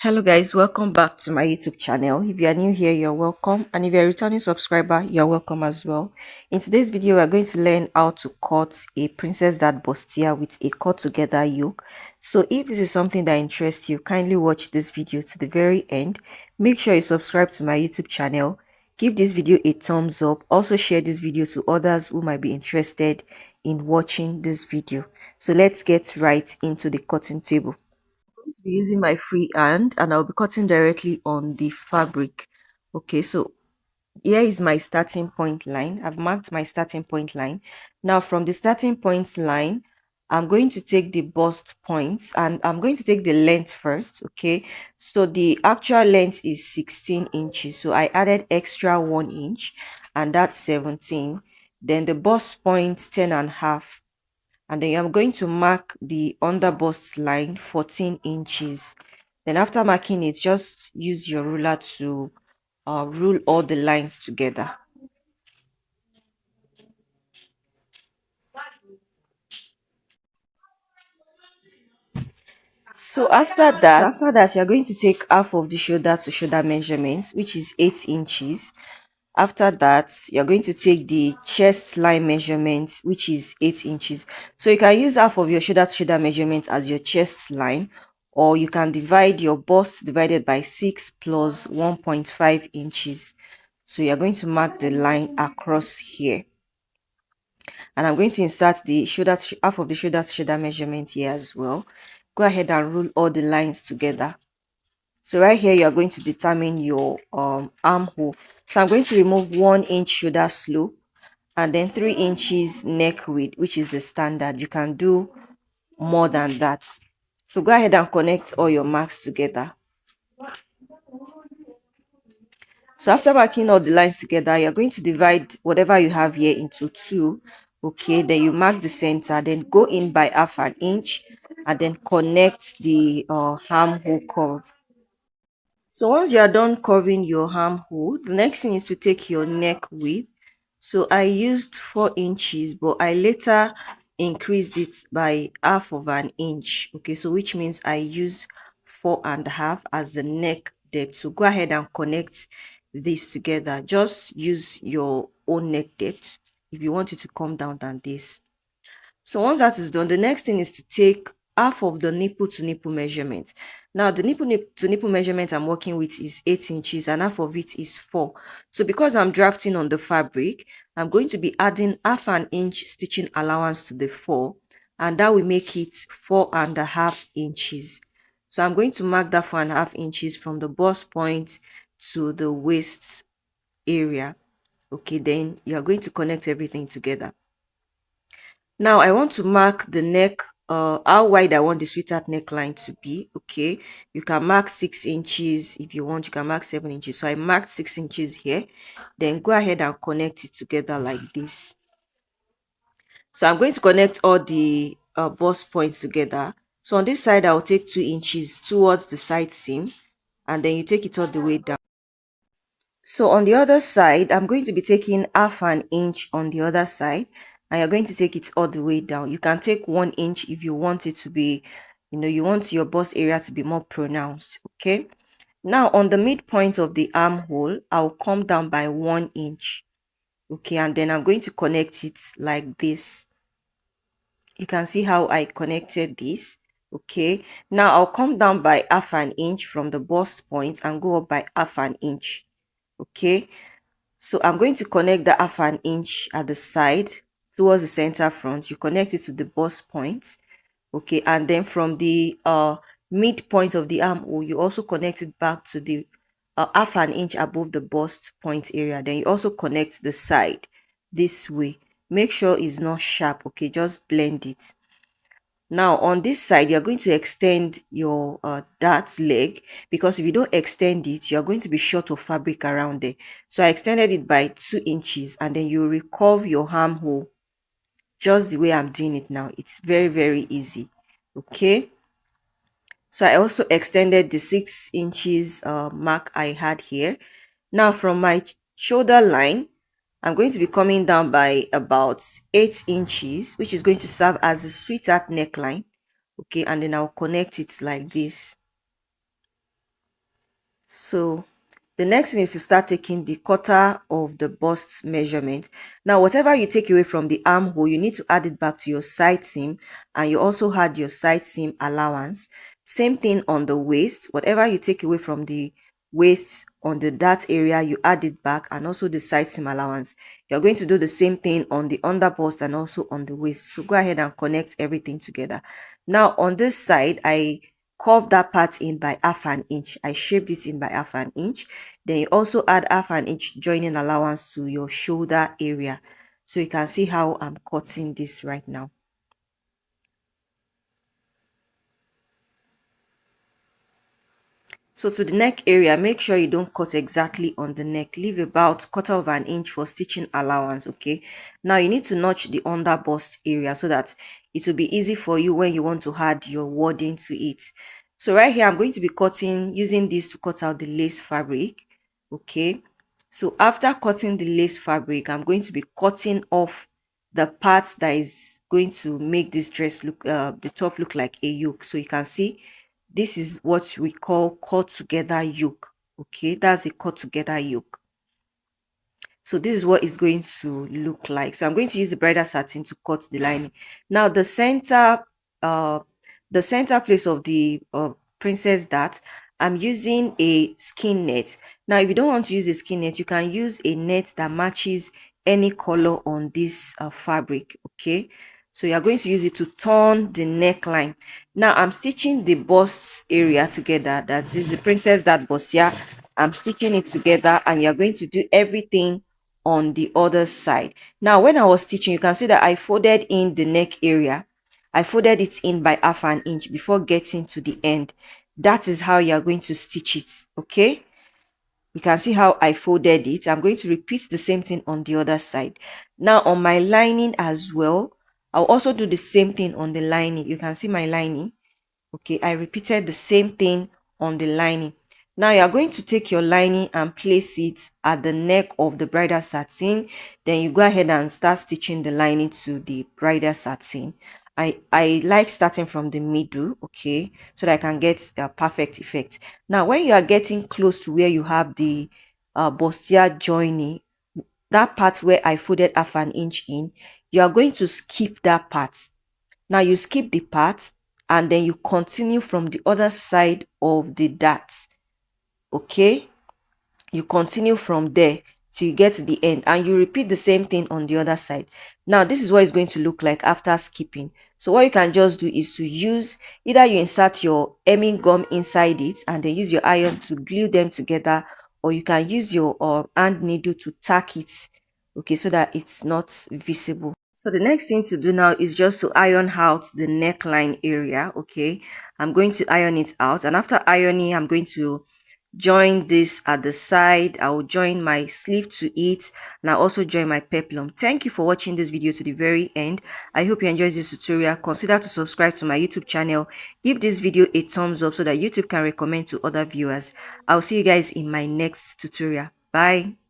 Hello guys, welcome back to my YouTube channel. If you are new here, you're welcome, and if you're a returning subscriber, you're welcome as well. In today's video, we're going to learn how to cut a princess dart bustier with a cut together yoke. So if this is something that interests you, kindly watch this video to the very end. Make sure you subscribe to my YouTube channel. Give this video a thumbs up. Also share this video to others who might be interested in watching this video. So let's get right into the cutting table. Going to be using my free hand and I'll be cutting directly on the fabric. Okay, so here is my starting point line. I've marked my starting point line. Now from the starting point line, I'm going to take the bust points and I'm going to take the length first. Okay, so the actual length is 16 inches, so I added extra 1 inch and that's 17. Then the bust point 10 and a half, and then I'm going to mark the under bust line 14 inches. Then after marking it, just use your ruler to rule all the lines together. So after that, you're going to take half of the shoulder to shoulder measurements, which is 8 inches. After that, you're going to take the chest line measurement, which is 8 inches. So you can use half of your shoulder to shoulder measurement as your chest line, or you can divide your bust divided by 6 plus 1.5 inches. So you're going to mark the line across here. And I'm going to insert the half of the shoulder to shoulder measurement here as well. Go ahead and rule all the lines together. So right here, you are going to determine your armhole. So I'm going to remove 1 inch shoulder slope and then 3 inches neck width, which is the standard. You can do more than that. So go ahead and connect all your marks together. So after marking all the lines together, you're going to divide whatever you have here into two. Okay, then you mark the center, then go in by half an inch and then connect the armhole curve. So once you are done curving your armhole, the next thing is to take your neck width. So I used 4 inches, but I later increased it by half of an inch. Okay, so which means I used 4.5 as the neck depth. So go ahead and connect this together. Just use your own neck depth if you want it to come down than this. So once that is done, the next thing is to take half of the nipple to nipple measurement. Now the to nipple measurement I'm working with is 8 inches and half of it is 4. So because I'm drafting on the fabric, I'm going to be adding half an inch stitching allowance to the 4, and that will make it 4.5 inches. So I'm going to mark that 4.5 inches from the bust point to the waist area. Okay, then you are going to connect everything together. Now I want to mark the neck, how wide I want the sweetheart neckline to be. Okay, you can mark 6 inches if you want. You can mark 7 inches. So I marked 6 inches here. Then go ahead and connect it together like this. So I'm going to connect all the bust points together. So on this side, I'll take 2 inches towards the side seam, and then you take it all the way down. So on the other side, I'm going to be taking half an inch on the other side, and you're going to take it all the way down. You can take 1 inch if you want it to be, you want your bust area to be more pronounced. Okay. Now on the midpoint of the armhole, I'll come down by 1 inch. Okay, and then I'm going to connect it like this. You can see how I connected this. Okay, now I'll come down by half an inch from the bust point and go up by half an inch. Okay, so I'm going to connect the half an inch at the side towards the center front. You connect it to the bust point. Okay, and then from the midpoint of the armhole, you also connect it back to the half an inch above the bust point area. Then you also connect the side this way. Make sure it's not sharp. Okay, just blend it. Now on this side, you're going to extend your dart leg, because if you don't extend it, you're going to be short of fabric around there. So I extended it by 2 inches, and then you recurve your armhole just the way I'm doing it now. It's very, very easy. Okay. So I also extended the 6 inches mark I had here. Now from my shoulder line, I'm going to be coming down by about 8 inches, which is going to serve as a sweetheart neckline. Okay, and then I'll connect it like this. So the next thing is to start taking the quarter of the bust measurement. Now, whatever you take away from the armhole, you need to add it back to your side seam, and you also had your side seam allowance. Same thing on the waist. Whatever you take away from the waist on the dart area, you add it back, and also the side seam allowance. You're going to do the same thing on the under bust and also on the waist. So go ahead and connect everything together. Now on this side, I curve that part in by half an inch. I shaped it in by half an inch. Then you also add half an inch joining allowance to your shoulder area. So you can see how I'm cutting this right now. So to the neck area, make sure you don't cut exactly on the neck. Leave about quarter of an inch for stitching allowance, okay? Now you need to notch the under bust area so that it will be easy for you when you want to add your wording to it. So right here, I'm going to be using this to cut out the lace fabric, okay? So after cutting the lace fabric, I'm going to be cutting off the part that is going to make this dress look, the top look like a yoke. So you can see this is what we call cut together yoke. Okay, that's a cut together yoke. So this is what it's going to look like. So I'm going to use the bridal satin to cut the lining. Now the center place of the princess dart, I'm using a skin net. Now if you don't want to use a skin net, you can use a net that matches any color on this fabric. Okay, so you're going to use it to turn the neckline. Now I'm stitching the bust area together. That is the princess dart bustier. I'm stitching it together, and you're going to do everything on the other side. Now when I was stitching, you can see that I folded in the neck area. I folded it in by half an inch before getting to the end. That is how you are going to stitch it. Okay, you can see how I folded it. I'm going to repeat the same thing on the other side. Now on my lining as well, I'll also do the same thing on the lining. You can see my lining. Okay, I repeated the same thing on the lining. Now you are going to take your lining and place it at the neck of the bridal satin. Then you go ahead and start stitching the lining to the bridal satin. I like starting from the middle, okay, so that I can get a perfect effect. Now when you are getting close to where you have the bustier joining, that part where I folded half an inch in, you are going to skip that part. Now you skip the part and then you continue from the other side of the dart. Okay, you continue from there till you get to the end, and you repeat the same thing on the other side. Now this is what it's going to look like after skipping. So what you can just do is to use, either you insert your hemming gum inside it and then use your iron to glue them together, or you can use your hand needle to tack it, okay, so that it's not visible. So the next thing to do now is just to iron out the neckline area. Okay, I'm going to iron it out, and after ironing, I'm going to join this at the side. I will join my sleeve to it, and I'll also join my peplum. Thank you for watching this video to the very end. I hope you enjoyed this tutorial. Consider to subscribe to my YouTube channel. Give this video a thumbs up so that YouTube can recommend to other viewers. I'll see you guys in my next tutorial. Bye.